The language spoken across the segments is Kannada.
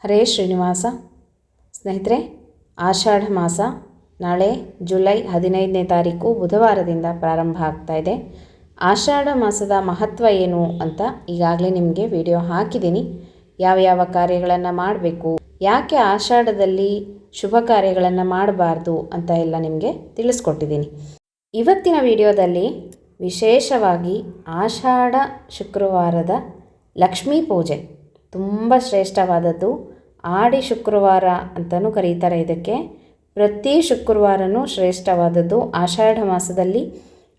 ಹರೇ ಶ್ರೀನಿವಾಸ. ಸ್ನೇಹಿತರೆ, ಆಷಾಢ ಮಾಸ ನಾಳೆ ಜುಲೈ 15ನೇ ತಾರೀಕು ಬುಧವಾರದಿಂದ ಪ್ರಾರಂಭ ಆಗ್ತಾ ಇದೆ. ಆಷಾಢ ಮಾಸದ ಮಹತ್ವ ಏನು ಅಂತ ಈಗಾಗಲೇ ನಿಮಗೆ ವಿಡಿಯೋ ಹಾಕಿದ್ದೀನಿ. ಯಾವ ಕಾರ್ಯಗಳನ್ನು ಮಾಡಬೇಕು, ಯಾಕೆ ಆಷಾಢದಲ್ಲಿ ಶುಭ ಕಾರ್ಯಗಳನ್ನು ಮಾಡಬಾರ್ದು ಅಂತ ಎಲ್ಲ ನಿಮಗೆ ತಿಳಿಸ್ಕೊಟ್ಟಿದ್ದೀನಿ. ಇವತ್ತಿನ ವಿಡಿಯೋದಲ್ಲಿ ವಿಶೇಷವಾಗಿ ಆಷಾಢ ಶುಕ್ರವಾರದ ಲಕ್ಷ್ಮೀ ಪೂಜೆ ತುಂಬ ಶ್ರೇಷ್ಠವಾದದ್ದು. ಆಡಿ ಶುಕ್ರವಾರ ಅಂತಲೂ ಕರೀತಾರೆ ಇದಕ್ಕೆ. ಪ್ರತಿ ಶುಕ್ರವಾರನೂ ಶ್ರೇಷ್ಠವಾದದ್ದು. ಆಷಾಢ ಮಾಸದಲ್ಲಿ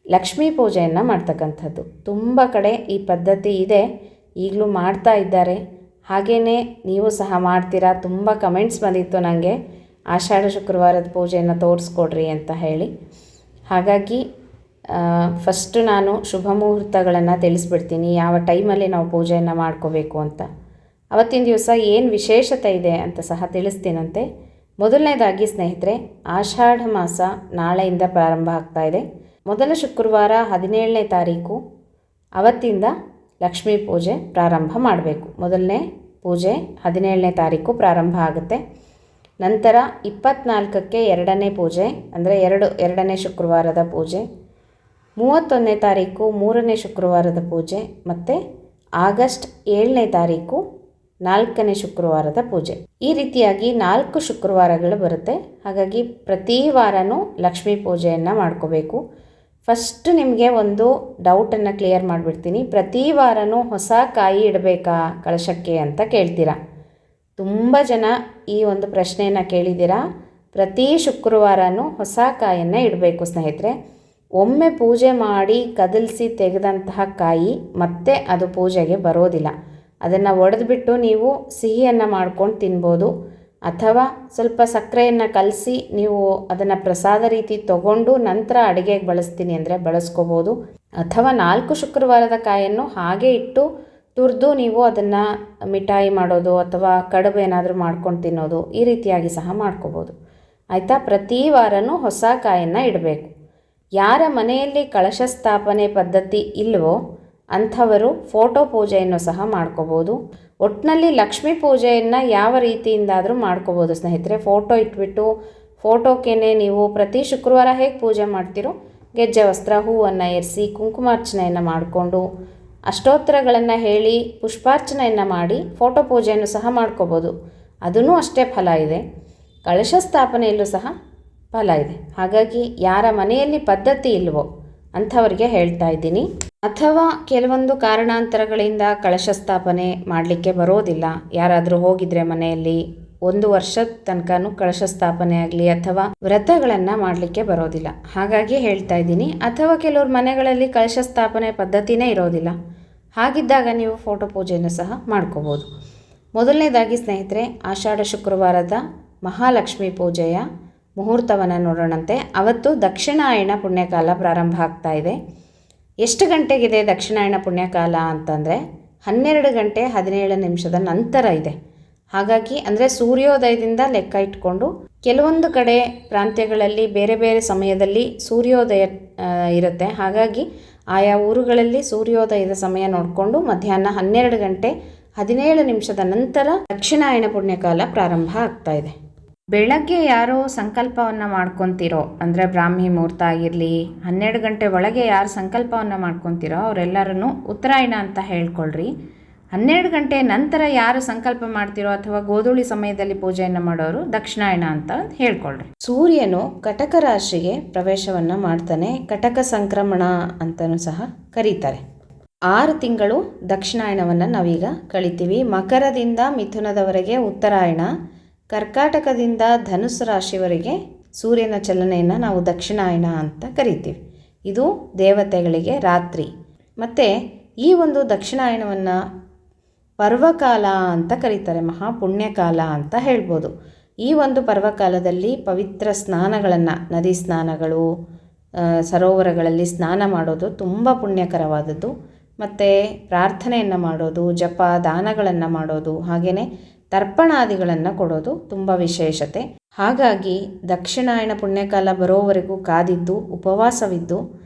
ಲಕ್ಷ್ಮೀ ಪೂಜೆಯನ್ನು ಮಾಡ್ತಕ್ಕಂಥದ್ದು ತುಂಬ ಕಡೆ ಈ ಪದ್ಧತಿ ಇದೆ, ಈಗಲೂ ಮಾಡ್ತಾ ಇದ್ದಾರೆ. ಹಾಗೆಯೇ ನೀವು ಸಹ ಮಾಡ್ತೀರಾ. ತುಂಬ ಕಮೆಂಟ್ಸ್ ಬಂದಿತ್ತು ನನಗೆ, ಆಷಾಢ ಶುಕ್ರವಾರದ ಪೂಜೆಯನ್ನು ತೋರಿಸ್ಕೊಡ್ರಿ ಅಂತ ಹೇಳಿ. ಹಾಗಾಗಿ ಫಸ್ಟು ನಾನು ಶುಭ ಮುಹೂರ್ತಗಳನ್ನು ತಿಳಿಸ್ಬಿಡ್ತೀನಿ, ಯಾವ ಟೈಮಲ್ಲಿ ನಾವು ಪೂಜೆಯನ್ನು ಮಾಡ್ಕೋಬೇಕು ಅಂತ. ಅವತ್ತಿನ ದಿವಸ ಏನು ವಿಶೇಷತೆ ಇದೆ ಅಂತ ಸಹ ತಿಳಿಸ್ತೀನಂತೆ. ಮೊದಲನೇದಾಗಿ ಸ್ನೇಹಿತರೆ, ಆಷಾಢ ಮಾಸ ನಾಳೆಯಿಂದ ಪ್ರಾರಂಭ ಆಗ್ತಾ ಇದೆ. ಮೊದಲ ಶುಕ್ರವಾರ 17ನೇ ತಾರೀಕು, ಅವತ್ತಿಂದ ಲಕ್ಷ್ಮೀ ಪೂಜೆ ಪ್ರಾರಂಭ ಮಾಡಬೇಕು. ಮೊದಲನೇ ಪೂಜೆ 17ನೇ ತಾರೀಕು ಪ್ರಾರಂಭ ಆಗುತ್ತೆ. ನಂತರ 24ಕ್ಕೆ ಎರಡನೇ ಪೂಜೆ, ಅಂದರೆ ಎರಡನೇ ಶುಕ್ರವಾರದ ಪೂಜೆ. 31ನೇ ತಾರೀಕು 3ನೇ ಶುಕ್ರವಾರದ ಪೂಜೆ. ಮತ್ತು ಆಗಸ್ಟ್ 7ನೇ ತಾರೀಕು 4ನೇ ಶುಕ್ರವಾರದ ಪೂಜೆ. ಈ ರೀತಿಯಾಗಿ 4 ಶುಕ್ರವಾರಗಳು ಬರುತ್ತೆ. ಹಾಗಾಗಿ ಪ್ರತಿ ವಾರವೂ ಲಕ್ಷ್ಮೀ ಪೂಜೆಯನ್ನು ಮಾಡ್ಕೋಬೇಕು. ಫಸ್ಟ್ ನಿಮಗೆ ಒಂದು ಡೌಟನ್ನು ಕ್ಲಿಯರ್ ಮಾಡಿಬಿಡ್ತೀನಿ. ಪ್ರತಿ ವಾರವೂ ಹೊಸ ಕಾಯಿ ಇಡಬೇಕಾ ಕಳಶಕ್ಕೆ ಅಂತ ಕೇಳ್ತೀರಾ. ತುಂಬ ಜನ ಈ ಒಂದು ಪ್ರಶ್ನೆಯನ್ನು ಕೇಳಿದ್ದೀರಾ. ಪ್ರತಿ ಶುಕ್ರವಾರವೂ ಹೊಸ ಕಾಯನ್ನು ಇಡಬೇಕು ಸ್ನೇಹಿತರೆ. ಒಮ್ಮೆ ಪೂಜೆ ಮಾಡಿ ಕದಲಿಸಿ ತೆಗೆದಂತಹ ಕಾಯಿ ಮತ್ತೆ ಅದು ಪೂಜೆಗೆ ಬರೋದಿಲ್ಲ. ಅದನ್ನು ಒಡೆದ್ಬಿಟ್ಟು ನೀವು ಸಿಹಿಯನ್ನು ಮಾಡ್ಕೊಂಡು ತಿನ್ಬೋದು, ಅಥವಾ ಸ್ವಲ್ಪ ಸಕ್ಕರೆಯನ್ನು ಕಲಸಿ ನೀವು ಅದನ್ನು ಪ್ರಸಾದ ರೀತಿ ತೊಗೊಂಡು ನಂತರ ಅಡುಗೆಗೆ ಬಳಸ್ತೀನಿ ಅಂದರೆ ಬಳಸ್ಕೋಬೋದು. ಅಥವಾ 4 ಶುಕ್ರವಾರದ ಕಾಯನ್ನು ಹಾಗೆ ಇಟ್ಟು ತುರಿದು ನೀವು ಅದನ್ನು ಮಿಠಾಯಿ ಮಾಡೋದು ಅಥವಾ ಕಡುಬು ಏನಾದರೂ ಮಾಡ್ಕೊಂಡು ತಿನ್ನೋದು, ಈ ರೀತಿಯಾಗಿ ಸಹ ಮಾಡ್ಕೋಬೋದು. ಆಯಿತಾ? ಪ್ರತಿ ವಾರವೂ ಹೊಸ ಕಾಯನ್ನು ಇಡಬೇಕು. ಯಾರ ಮನೆಯಲ್ಲಿ ಕಳಶ ಸ್ಥಾಪನೆ ಪದ್ಧತಿ ಇಲ್ಲವೋ ಅಂಥವರು ಫೋಟೋ ಪೂಜೆಯನ್ನು ಸಹ ಮಾಡ್ಕೋಬೋದು. ಒಟ್ಟಿನಲ್ಲಿ ಲಕ್ಷ್ಮೀ ಪೂಜೆಯನ್ನು ಯಾವ ರೀತಿಯಿಂದಾದರೂ ಮಾಡ್ಕೋಬೋದು ಸ್ನೇಹಿತರೆ. ಫೋಟೋ ಇಟ್ಬಿಟ್ಟು ಫೋಟೋಕ್ಕೇ ನೀವು ಪ್ರತಿ ಶುಕ್ರವಾರ ಹೇಗೆ ಪೂಜೆ ಮಾಡ್ತೀರೋ ಗೆಜ್ಜೆ ವಸ್ತ್ರ, ಹೂವನ್ನು ಏರಿಸಿ ಕುಂಕುಮಾರ್ಚನೆಯನ್ನು ಮಾಡಿಕೊಂಡು ಅಷ್ಟೋತ್ತರಗಳನ್ನು ಹೇಳಿ ಪುಷ್ಪಾರ್ಚನೆಯನ್ನು ಮಾಡಿ ಫೋಟೋ ಪೂಜೆಯನ್ನು ಸಹ ಮಾಡ್ಕೋಬೋದು. ಅದೂ ಅಷ್ಟೇ ಫಲ ಇದೆ. ಕಳಶ ಸ್ಥಾಪನೆಯಲ್ಲೂ ಸಹ ಫಲ ಇದೆ. ಹಾಗಾಗಿ ಯಾರ ಮನೆಯಲ್ಲಿ ಪದ್ಧತಿ ಇಲ್ವೋ ಅಂಥವರಿಗೆ ಹೇಳ್ತಾ ಇದ್ದೀನಿ. ಅಥವಾ ಕೆಲವೊಂದು ಕಾರಣಾಂತರಗಳಿಂದ ಕಳಶ ಸ್ಥಾಪನೆ ಮಾಡಲಿಕ್ಕೆ ಬರೋದಿಲ್ಲ, ಯಾರಾದರೂ ಹೋಗಿದ್ರೆ ಮನೆಯಲ್ಲಿ 1 ವರ್ಷದ ತನಕನೂ ಕಳಶ ಸ್ಥಾಪನೆ ಆಗಲಿ ಅಥವಾ ವ್ರತಗಳನ್ನು ಮಾಡಲಿಕ್ಕೆ ಬರೋದಿಲ್ಲ. ಹಾಗಾಗಿ ಹೇಳ್ತಾ ಇದ್ದೀನಿ. ಅಥವಾ ಕೆಲವ್ರ ಮನೆಗಳಲ್ಲಿ ಕಳಶ ಸ್ಥಾಪನೆ ಪದ್ಧತಿನೇ ಇರೋದಿಲ್ಲ. ಹಾಗಿದ್ದಾಗ ನೀವು ಫೋಟೋ ಪೂಜೆಯನ್ನು ಸಹ ಮಾಡ್ಕೋಬೋದು. ಮೊದಲನೇದಾಗಿ ಸ್ನೇಹಿತರೆ, ಆಷಾಢ ಶುಕ್ರವಾರದ ಮಹಾಲಕ್ಷ್ಮಿ ಪೂಜೆಯ ಮುಹೂರ್ತವನ್ನು ನೋಡೋಣಂತೆ. ಅವತ್ತು ದಕ್ಷಿಣಾಯಣ ಪುಣ್ಯಕಾಲ ಪ್ರಾರಂಭ ಆಗ್ತಾ ಇದೆ. ಎಷ್ಟು ಗಂಟೆಗಿದೆ ದಕ್ಷಿಣಾಯಣ ಪುಣ್ಯಕಾಲ ಅಂತಂದರೆ 12 ಗಂಟೆ 17 ನಿಮಿಷದ ನಂತರ ಇದೆ. ಹಾಗಾಗಿ ಅಂದರೆ ಸೂರ್ಯೋದಯದಿಂದ ಲೆಕ್ಕ ಇಟ್ಕೊಂಡು ಕೆಲವೊಂದು ಕಡೆ ಪ್ರಾಂತ್ಯಗಳಲ್ಲಿ ಬೇರೆ ಬೇರೆ ಸಮಯದಲ್ಲಿ ಸೂರ್ಯೋದಯ ಇರುತ್ತೆ. ಹಾಗಾಗಿ ಆಯಾ ಊರುಗಳಲ್ಲಿ ಸೂರ್ಯೋದಯದ ಸಮಯ ನೋಡಿಕೊಂಡು ಮಧ್ಯಾಹ್ನ 12 ಗಂಟೆ 17 ನಿಮಿಷದ ನಂತರ ದಕ್ಷಿಣಾಯಣ ಪುಣ್ಯಕಾಲ ಪ್ರಾರಂಭ ಆಗ್ತಾ ಇದೆ. ಬೆಳಗ್ಗೆ ಯಾರೋ ಸಂಕಲ್ಪವನ್ನು ಮಾಡ್ಕೊತಿರೋ, ಅಂದರೆ ಬ್ರಾಹ್ಮಿ ಮುಹೂರ್ತ ಆಗಿರಲಿ, 12 ಗಂಟೆ ಒಳಗೆ ಯಾರು ಸಂಕಲ್ಪವನ್ನು ಮಾಡ್ಕೊತಿರೋ ಅವರೆಲ್ಲರೂ ಉತ್ತರಾಯಣ ಅಂತ ಹೇಳ್ಕೊಳ್ರಿ. 12 ಗಂಟೆ ನಂತರ ಯಾರು ಸಂಕಲ್ಪ ಮಾಡ್ತಿರೋ ಅಥವಾ ಗೋಧೂಳಿ ಸಮಯದಲ್ಲಿ ಪೂಜೆಯನ್ನು ಮಾಡೋರು ದಕ್ಷಿಣಾಯಣ ಅಂತ ಹೇಳ್ಕೊಳ್ರಿ. ಸೂರ್ಯನು ಕಟಕ ರಾಶಿಗೆ ಪ್ರವೇಶವನ್ನು ಮಾಡ್ತಾನೆ. ಕಟಕ ಸಂಕ್ರಮಣ ಅಂತಲೂ ಸಹ ಕರೀತಾರೆ. 6 ತಿಂಗಳು ದಕ್ಷಿಣಾಯಣವನ್ನು ನಾವೀಗ ಕಳಿತೀವಿ. ಮಕರದಿಂದ ಮಿಥುನದವರೆಗೆ ಉತ್ತರಾಯಣ, ಕರ್ಕಾಟಕದಿಂದ ಧನುಸ್ಸು ರಾಶಿವರೆಗೆ ಸೂರ್ಯನ ಚಲನೆಯನ್ನು ನಾವು ದಕ್ಷಿಣಾಯಣ ಅಂತ ಕರಿತೀವಿ. ಇದು ದೇವತೆಗಳಿಗೆ ರಾತ್ರಿ. ಮತ್ತು ಈ ಒಂದು ದಕ್ಷಿಣಾಯಣವನ್ನು ಪರ್ವಕಾಲ ಅಂತ ಕರೀತಾರೆ, ಮಹಾಪುಣ್ಯಕಾಲ ಅಂತ ಹೇಳ್ಬೋದು. ಈ ಒಂದು ಪರ್ವಕಾಲದಲ್ಲಿ ಪವಿತ್ರ ಸ್ನಾನಗಳನ್ನು, ನದಿ ಸ್ನಾನಗಳು, ಸರೋವರಗಳಲ್ಲಿ ಸ್ನಾನ ಮಾಡೋದು ತುಂಬ ಪುಣ್ಯಕರವಾದದ್ದು. ಮತ್ತು ಪ್ರಾರ್ಥನೆಯನ್ನು ಮಾಡೋದು, ಜಪ ದಾನಗಳನ್ನು ಮಾಡೋದು, ಹಾಗೆಯೇ ತರ್ಪಣಾದಿಗಳನ್ನು ಕೊಡೋದು ತುಂಬ ವಿಶೇಷತೆ. ಹಾಗಾಗಿ ದಕ್ಷಿಣಾಯಣ ಪುಣ್ಯಕಾಲ ಬರೋವರೆಗೂ ಕಾದಿದ್ದು ಉಪವಾಸವಿದ್ದು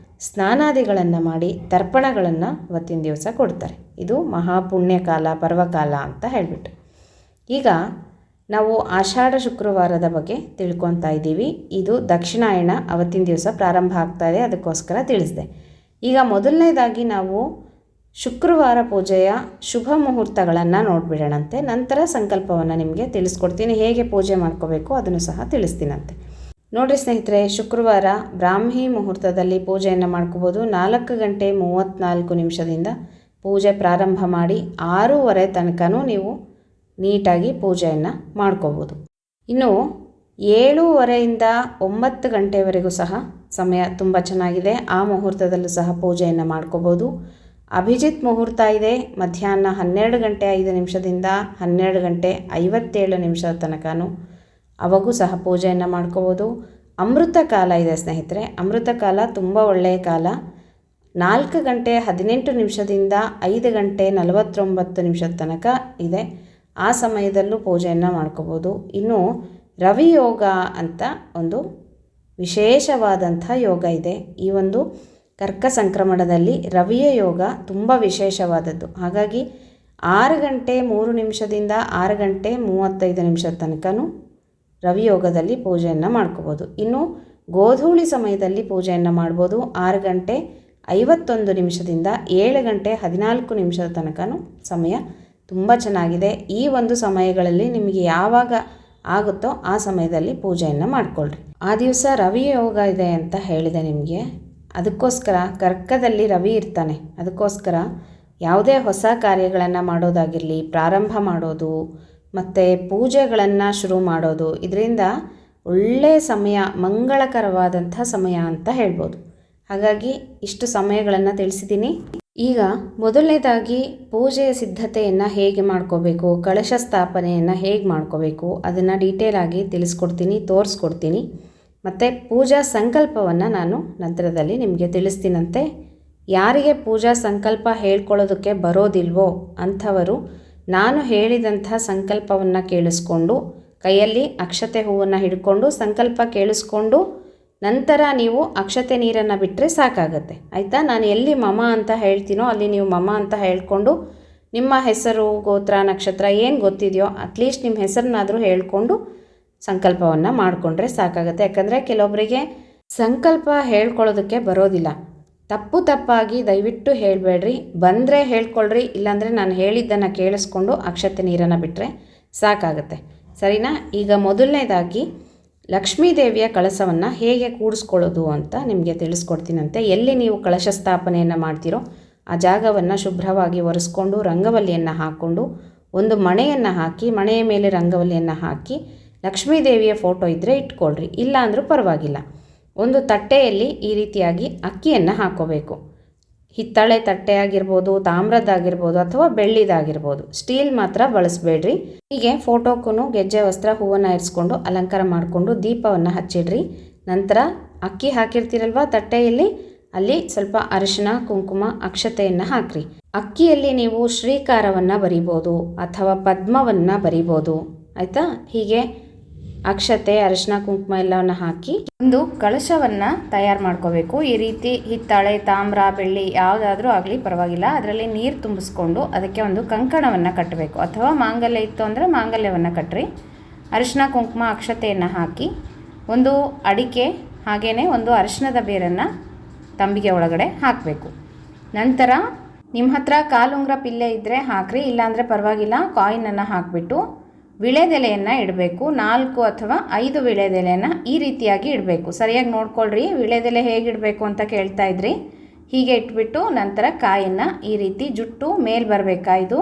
ಸ್ನಾನಾದಿಗಳನ್ನು ಮಾಡಿ ತರ್ಪಣಗಳನ್ನು ಅವತ್ತಿನ ದಿವಸ ಕೊಡ್ತಾರೆ. ಇದು ಮಹಾಪುಣ್ಯಕಾಲ, ಪರ್ವಕಾಲ ಅಂತ ಹೇಳಿಬಿಟ್ಟು. ಈಗ ನಾವು ಆಷಾಢ ಶುಕ್ರವಾರದ ಬಗ್ಗೆ ತಿಳ್ಕೊತಾ ಇದ್ದೀವಿ. ಇದು ದಕ್ಷಿಣಾಯಣ ಅವತ್ತಿನ ದಿವಸ ಪ್ರಾರಂಭ ಆಗ್ತಾ ಇದೆ, ಅದಕ್ಕೋಸ್ಕರ ತಿಳಿಸಿದೆ. ಈಗ ಮೊದಲನೇದಾಗಿ ನಾವು ಶುಕ್ರವಾರ ಪೂಜೆಯ ಶುಭ ಮುಹೂರ್ತಗಳನ್ನು ನೋಡಿಬಿಡೋಣಂತೆ. ನಂತರ ಸಂಕಲ್ಪವನ್ನು ನಿಮಗೆ ತಿಳಿಸ್ಕೊಡ್ತೀನಿ, ಹೇಗೆ ಪೂಜೆ ಮಾಡ್ಕೋಬೇಕು ಅದನ್ನು ಸಹ ತಿಳಿಸ್ತೀನಂತೆ. ನೋಡಿರಿ ಸ್ನೇಹಿತರೆ, ಶುಕ್ರವಾರ ಬ್ರಾಹ್ಮಿ ಮುಹೂರ್ತದಲ್ಲಿ ಪೂಜೆಯನ್ನು ಮಾಡ್ಕೋಬೋದು. 4:34 ಪೂಜೆ ಪ್ರಾರಂಭ ಮಾಡಿ 6:30 ತನಕನೂ ನೀವು ನೀಟಾಗಿ ಪೂಜೆಯನ್ನು ಮಾಡ್ಕೋಬೋದು. ಇನ್ನು 7:30ಯಿಂದ 9 ಗಂಟೆವರೆಗೂ ಸಹ ಸಮಯ ತುಂಬ ಚೆನ್ನಾಗಿದೆ. ಆ ಮುಹೂರ್ತದಲ್ಲೂ ಸಹ ಪೂಜೆಯನ್ನು ಮಾಡ್ಕೋಬೋದು. ಅಭಿಜಿತ್ ಮುಹೂರ್ತ ಇದೆ ಮಧ್ಯಾಹ್ನ 12:05 12:57 ತನಕನೂ, ಅವಾಗೂ ಸಹ ಪೂಜೆಯನ್ನು ಮಾಡ್ಕೋಬೋದು. ಅಮೃತ ಕಾಲ ಇದೆ ಸ್ನೇಹಿತರೆ, ಅಮೃತ ಕಾಲ ತುಂಬ ಒಳ್ಳೆಯ ಕಾಲ. 4:18 5:49 ತನಕ ಇದೆ. ಆ ಸಮಯದಲ್ಲೂ ಪೂಜೆಯನ್ನು ಮಾಡ್ಕೋಬೋದು. ಇನ್ನು ರವಿ ಯೋಗ ಅಂತ ಒಂದು ವಿಶೇಷವಾದಂಥ ಯೋಗ ಇದೆ. ಈ ಒಂದು ಕರ್ಕ ಸಂಕ್ರಮಣದಲ್ಲಿ ರವಿಯ ಯೋಗ ತುಂಬ ವಿಶೇಷವಾದದ್ದು. ಹಾಗಾಗಿ 6:03 6:35 ತನಕನೂ ರವಿಯೋಗದಲ್ಲಿ ಪೂಜೆಯನ್ನು ಮಾಡ್ಕೋಬೋದು. ಇನ್ನು ಗೋಧೂಳಿ ಸಮಯದಲ್ಲಿ ಪೂಜೆಯನ್ನು ಮಾಡ್ಬೋದು. 6:51 7:14 ತನಕನೂ ಸಮಯ ತುಂಬ ಚೆನ್ನಾಗಿದೆ. ಈ ಒಂದು ಸಮಯಗಳಲ್ಲಿ ನಿಮಗೆ ಯಾವಾಗ ಆಗುತ್ತೋ ಆ ಸಮಯದಲ್ಲಿ ಪೂಜೆಯನ್ನು ಮಾಡಿಕೊಳ್ಳ್ರಿ. ಆ ದಿವಸ ರವಿ ಯೋಗ ಇದೆ ಅಂತ ಹೇಳಿದೆ ನಿಮಗೆ, ಅದಕ್ಕೋಸ್ಕರ ಕರ್ಕದಲ್ಲಿ ರವಿ ಇರ್ತಾನೆ. ಅದಕ್ಕೋಸ್ಕರ ಯಾವುದೇ ಹೊಸ ಕಾರ್ಯಗಳನ್ನು ಮಾಡೋದಾಗಿರಲಿ, ಪ್ರಾರಂಭ ಮಾಡೋದು ಮತ್ತು ಪೂಜೆಗಳನ್ನು ಶುರು ಮಾಡೋದು, ಇದರಿಂದ ಒಳ್ಳೆಯ ಸಮಯ, ಮಂಗಳಕರವಾದಂಥ ಸಮಯ ಅಂತ ಹೇಳ್ಬೋದು. ಹಾಗಾಗಿ ಇಷ್ಟು ಸಮಯಗಳನ್ನು ತಿಳಿಸಿದ್ದೀನಿ. ಈಗ ಮೊದಲನೇದಾಗಿ ಪೂಜೆಯ ಸಿದ್ಧತೆಯನ್ನು ಹೇಗೆ ಮಾಡ್ಕೋಬೇಕು, ಕಳಶ ಸ್ಥಾಪನೆಯನ್ನು ಹೇಗೆ ಮಾಡ್ಕೋಬೇಕು ಅದನ್ನು ಡೀಟೇಲಾಗಿ ತಿಳಿಸ್ಕೊಡ್ತೀನಿ, ತೋರಿಸ್ಕೊಡ್ತೀನಿ. ಮತ್ತು ಪೂಜಾ ಸಂಕಲ್ಪವನ್ನು ನಾನು ನಂತರದಲ್ಲಿ ನಿಮಗೆ ತಿಳಿಸ್ತೀನಂತೆ. ಯಾರಿಗೆ ಪೂಜಾ ಸಂಕಲ್ಪ ಹೇಳ್ಕೊಳ್ಳೋದಕ್ಕೆ ಬರೋದಿಲ್ವೋ ಅಂಥವರು ನಾನು ಹೇಳಿದಂಥ ಸಂಕಲ್ಪವನ್ನು ಕೇಳಿಸ್ಕೊಂಡು ಕೈಯಲ್ಲಿ ಅಕ್ಷತೆ ಹೂವನ್ನು ಹಿಡ್ಕೊಂಡು ಸಂಕಲ್ಪ ಕೇಳಿಸ್ಕೊಂಡು ನಂತರ ನೀವು ಅಕ್ಷತೆ ನೀರನ್ನು ಬಿಟ್ಟರೆ ಸಾಕಾಗತ್ತೆ, ಆಯಿತಾ. ನಾನು ಎಲ್ಲಿ ಮಮ ಅಂತ ಹೇಳ್ತೀನೋ ಅಲ್ಲಿ ನೀವು ಮಮ ಅಂತ ಹೇಳ್ಕೊಂಡು ನಿಮ್ಮ ಹೆಸರು, ಗೋತ್ರ, ನಕ್ಷತ್ರ ಏನು ಗೊತ್ತಿದೆಯೋ ಅಟ್ಲೀಸ್ಟ್ ನಿಮ್ಮ ಹೆಸರನ್ನಾದರೂ ಹೇಳ್ಕೊಂಡು ಸಂಕಲ್ಪವನ್ನು ಮಾಡಿಕೊಂಡ್ರೆ ಸಾಕಾಗುತ್ತೆ. ಯಾಕಂದರೆ ಕೆಲವೊಬ್ಬರಿಗೆ ಸಂಕಲ್ಪ ಹೇಳ್ಕೊಳ್ಳೋದಕ್ಕೆ ಬರೋದಿಲ್ಲ. ತಪ್ಪಾಗಿ ದಯವಿಟ್ಟು ಹೇಳಬೇಡ್ರಿ. ಬಂದರೆ ಹೇಳ್ಕೊಳ್ರಿ, ಇಲ್ಲಾಂದರೆ ನಾನು ಹೇಳಿದ್ದನ್ನು ಕೇಳಿಸ್ಕೊಂಡು ಅಕ್ಷತೆ ನೀರನ್ನು ಬಿಟ್ಟರೆ ಸಾಕಾಗುತ್ತೆ, ಸರಿನಾ. ಈಗ ಮೊದಲನೇದಾಗಿ ಲಕ್ಷ್ಮೀ ದೇವಿಯ ಕಳಸವನ್ನು ಹೇಗೆ ಕೂಡಿಸ್ಕೊಳ್ಳೋದು ಅಂತ ನಿಮಗೆ ತಿಳಿಸ್ಕೊಡ್ತೀನಂತೆ. ಎಲ್ಲಿ ನೀವು ಕಳಶ ಸ್ಥಾಪನೆಯನ್ನು ಮಾಡ್ತೀರೋ ಆ ಜಾಗವನ್ನು ಶುಭ್ರವಾಗಿ ಒರೆಸ್ಕೊಂಡು ರಂಗವಲ್ಲಿಯನ್ನು ಹಾಕ್ಕೊಂಡು ಒಂದು ಮಣೆಯನ್ನು ಹಾಕಿ, ಮಣೆಯ ಮೇಲೆ ರಂಗವಲ್ಲಿಯನ್ನು ಹಾಕಿ ಲಕ್ಷ್ಮೀ ದೇವಿಯ ಫೋಟೋ ಇದ್ದರೆ ಇಟ್ಕೊಳ್ರಿ, ಇಲ್ಲ ಅಂದರೂ ಪರವಾಗಿಲ್ಲ. ಒಂದು ತಟ್ಟೆಯಲ್ಲಿ ಈ ರೀತಿಯಾಗಿ ಅಕ್ಕಿಯನ್ನು ಹಾಕ್ಕೋಬೇಕು. ಹಿತ್ತಾಳೆ ತಟ್ಟೆ ಆಗಿರ್ಬೋದು, ತಾಮ್ರದ್ದಾಗಿರ್ಬೋದು ಅಥವಾ ಬೆಳ್ಳಿದಾಗಿರ್ಬೋದು, ಸ್ಟೀಲ್ ಮಾತ್ರ ಬಳಸಬೇಡ್ರಿ. ಹೀಗೆ ಫೋಟೋಕ್ಕೂ ಗೆಜ್ಜೆ ವಸ್ತ್ರ ಹೂವನ್ನು ಇರಿಸ್ಕೊಂಡು ಅಲಂಕಾರ ಮಾಡಿಕೊಂಡು ದೀಪವನ್ನು ಹಚ್ಚಿಡ್ರಿ. ನಂತರ ಅಕ್ಕಿ ಹಾಕಿರ್ತೀರಲ್ವ ತಟ್ಟೆಯಲ್ಲಿ, ಅಲ್ಲಿ ಸ್ವಲ್ಪ ಅರಿಶಿನ, ಕುಂಕುಮ, ಅಕ್ಷತೆಯನ್ನು ಹಾಕ್ರಿ. ಅಕ್ಕಿಯಲ್ಲಿ ನೀವು ಶ್ರೀಕಾರವನ್ನು ಬರಿಬೋದು ಅಥವಾ ಪದ್ಮವನ್ನು ಬರಿಬೋದು, ಆಯಿತಾ. ಹೀಗೆ ಅಕ್ಷತೆ, ಅರಿಶಿನ, ಕುಂಕುಮ ಎಲ್ಲವನ್ನು ಹಾಕಿ ಒಂದು ಕಳಶವನ್ನು ತಯಾರು ಮಾಡ್ಕೋಬೇಕು. ಈ ರೀತಿ ಹಿತ್ತಾಳೆ, ತಾಮ್ರ, ಬೆಳ್ಳಿ ಯಾವುದಾದ್ರೂ ಆಗಲಿ ಪರವಾಗಿಲ್ಲ, ಅದರಲ್ಲಿ ನೀರು ತುಂಬಿಸ್ಕೊಂಡು ಅದಕ್ಕೆ ಒಂದು ಕಂಕಣವನ್ನು ಕಟ್ಟಬೇಕು. ಅಥವಾ ಮಾಂಗಲ್ಯ ಇತ್ತು ಅಂದರೆ ಮಾಂಗಲ್ಯವನ್ನು ಕಟ್ಟಿರಿ. ಅರಿಶಿನ, ಕುಂಕುಮ, ಅಕ್ಷತೆಯನ್ನು ಹಾಕಿ ಒಂದು ಅಡಿಕೆ ಹಾಗೆಯೇ ಒಂದು ಅರಿಶಿನದ ಬೇರನ್ನು ತಂಬಿಗೆ ಒಳಗಡೆ ಹಾಕಬೇಕು. ನಂತರ ನಿಮ್ಮ ಹತ್ರ ಕಾಲುಂಗ್ರ ಪಿಲ್ಲೆ ಇದ್ದರೆ ಹಾಕ್ರಿ, ಇಲ್ಲಾಂದರೆ ಪರವಾಗಿಲ್ಲ. ಕಾಯಿನನ್ನು ಹಾಕಿಬಿಟ್ಟು ವಿಳೆದೆಲೆಯನ್ನು ಇಡಬೇಕು. 4 ಅಥವಾ 5 ವಿಳೆದೆಲೆಯನ್ನು ಈ ರೀತಿಯಾಗಿ ಇಡಬೇಕು. ಸರಿಯಾಗಿ ನೋಡ್ಕೊಳ್ರಿ, ವಿಳೆದೆಲೆ ಹೇಗಿಡಬೇಕು ಅಂತ ಕೇಳ್ತಾ ಇದ್ರಿ. ಹೀಗೆ ಇಟ್ಬಿಟ್ಟು ನಂತರ ಕಾಯನ್ನು ಈ ರೀತಿ ಜುಟ್ಟು ಮೇಲೆ ಬರಬೇಕು. ಕಾಯ್ದು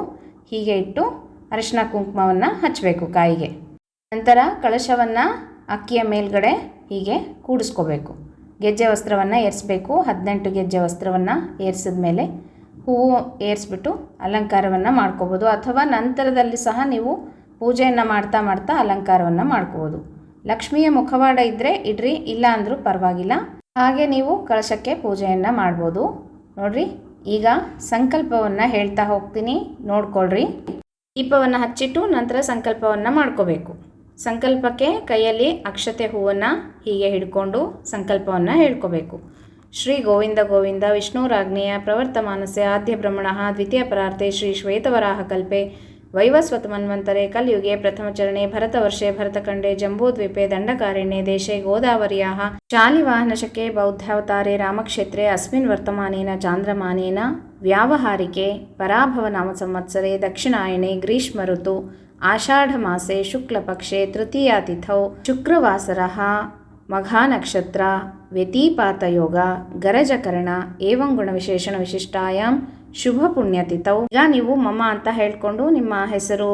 ಹೀಗೆ ಇಟ್ಟು ಅರಿಶಿನ ಕುಂಕುಮವನ್ನು ಹಚ್ಚಬೇಕು ಕಾಯಿಗೆ. ನಂತರ ಕಳಶವನ್ನು ಅಕ್ಕಿಯ ಮೇಲ್ಗಡೆ ಹೀಗೆ ಕೂಡಿಸ್ಕೋಬೇಕು. ಗೆಜ್ಜೆ ವಸ್ತ್ರವನ್ನು ಏರಿಸಬೇಕು. 18 ಗೆಜ್ಜೆ ವಸ್ತ್ರವನ್ನು ಏರಿಸಿದ ಮೇಲೆ ಹೂವು ಏರಿಸ್ಬಿಟ್ಟು ಅಲಂಕಾರವನ್ನು ಮಾಡ್ಕೋಬೋದು. ಅಥವಾ ನಂತರದಲ್ಲಿ ಸಹ ನೀವು ಪೂಜೆಯನ್ನು ಮಾಡ್ತಾ ಮಾಡ್ತಾ ಅಲಂಕಾರವನ್ನು ಮಾಡ್ಕೋಬೋದು. ಲಕ್ಷ್ಮಿಯ ಮುಖವಾಡ ಇದ್ದರೆ ಇಡ್ರಿ, ಇಲ್ಲ ಅಂದರೂ ಪರವಾಗಿಲ್ಲ. ಹಾಗೆ ನೀವು ಕಳಶಕ್ಕೆ ಪೂಜೆಯನ್ನು ಮಾಡ್ಬೋದು. ನೋಡ್ರಿ, ಈಗ ಸಂಕಲ್ಪವನ್ನು ಹೇಳ್ತಾ ಹೋಗ್ತೀನಿ, ನೋಡ್ಕೊಳ್ರಿ. ದೀಪವನ್ನು ಹಚ್ಚಿಟ್ಟು ನಂತರ ಸಂಕಲ್ಪವನ್ನು ಮಾಡ್ಕೋಬೇಕು. ಸಂಕಲ್ಪಕ್ಕೆ ಕೈಯಲ್ಲಿ ಅಕ್ಷತೆ ಹೂವನ್ನು ಹೀಗೆ ಹಿಡ್ಕೊಂಡು ಸಂಕಲ್ಪವನ್ನು ಹೇಳ್ಕೋಬೇಕು. ಶ್ರೀ ಗೋವಿಂದ ಗೋವಿಂದ ವಿಷ್ಣುರಾಜ್ಞೆಯ ಪ್ರವರ್ತಮಾನಸ್ಯ ಆದ್ಯ ಬ್ರಹ್ಮಣಃ ದ್ವಿತೀಯ ಪರಾರ್ತೆ ಶ್ರೀ ಶ್ವೇತವರಾಹ ಕಲ್ಪೆ ವೈವಸ್ವತ ಮನ್ವಂತರೆ ಕಲ್ಯುಗೆ ಪ್ರಥಮಚರಣೆ ಭರತವರ್ಷೆ ಭರತಖಂಡೆ ಜಂಬೂದ್ವೀಪೆ ದಂಡಕಾರಣ್ಯೆ ದೇಶೆ ಗೋದಾವರ್ಯಾಃ ಶಾಲಿವಾಹನಶಕೆ ಬೌದ್ಧಾವತಾರೆ ರಾಮಕ್ಷೇತ್ರೆ ಅಸ್ಮಿನ್ ವರ್ತಮಾನೇನ ಚಾಂದ್ರಮಾನೇನ ವ್ಯಾವಹಾರಿಕೆ ಪರಾಭವನಾಮ ಸಂವತ್ಸರೆ ದಕ್ಷಿಣಾಯಣೆ ಗ್ರೀಷ್ಮ ಋತು ಆಷಾಢಮಾಸೆ ಶುಕ್ಲಪಕ್ಷೆ ತೃತೀಯಾತಿಥೌ ಶುಕ್ರವಾಸರಃ ಮಘಾನಕ್ಷತ್ರ ವ್ಯತಿಪಾತಯೋಗ ಗರಜಕರಣ ಏವಂ ಗುಣವಿಶೇಷಣ ವಿಶಿಷ್ಟಾಯಾಂ ಶುಭ ಪುಣ್ಯತಿಥೌ. ಈಗ ನೀವು ಮಮ ಅಂತ ಹೇಳ್ಕೊಂಡು ನಿಮ್ಮ ಹೆಸರು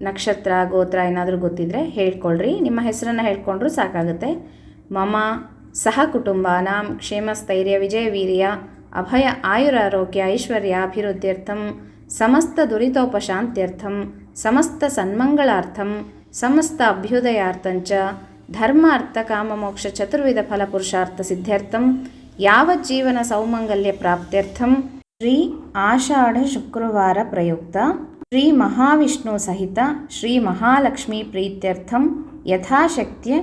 ನಕ್ಷತ್ರ ಗೋತ್ರ ಏನಾದರೂ ಗೊತ್ತಿದ್ರೆ ಹೇಳ್ಕೊಳ್ರಿ. ನಿಮ್ಮ ಹೆಸರನ್ನು ಹೇಳ್ಕೊಂಡ್ರೂ ಸಾಕಾಗುತ್ತೆ. ಮಮ ಸಹ ಕುಟುಂಬಾನಾಂ ಕ್ಷೇಮಸ್ಥೈರ್ಯ ವಿಜಯ ವೀರ್ಯ ಅಭಯ ಆಯುರಾರೋಗ್ಯ ಐಶ್ವರ್ಯಾಭಿವೃದ್ಧ್ಯರ್ಥಂ ಸಮಸ್ತ ದುರಿತೋಪಶಾಂತ್ಯರ್ಥಂ ಸಮಸ್ತ ಸನ್ಮಂಗಳಾರ್ಥಂ ಸಮಸ್ತ ಅಭ್ಯುದಯಾರ್ಥಂಚ ಧರ್ಮ ಅರ್ಥ ಕಾಮ ಮೋಕ್ಷ ಚತುರ್ವಿಧ ಫಲಪುರುಷಾರ್ಥ ಸಿದ್ಧ್ಯರ್ಥಂ ಯಾವಜ್ಜೀವನ ಸೌಮಂಗಲ್ಯ ಪ್ರಾಪ್ತ್ಯರ್ಥಂ ಶ್ರೀ ಆಷಾಢ ಶುಕ್ರವಾರ ಪ್ರಯುಕ್ತ ಶ್ರೀ ಮಹಾವಿಷ್ಣು ಸಹಿತ ಶ್ರೀ ಮಹಾಲಕ್ಷ್ಮೀ ಪ್ರೀತ್ಯರ್ಥಂ ಯಥಾಶಕ್ತಿಯ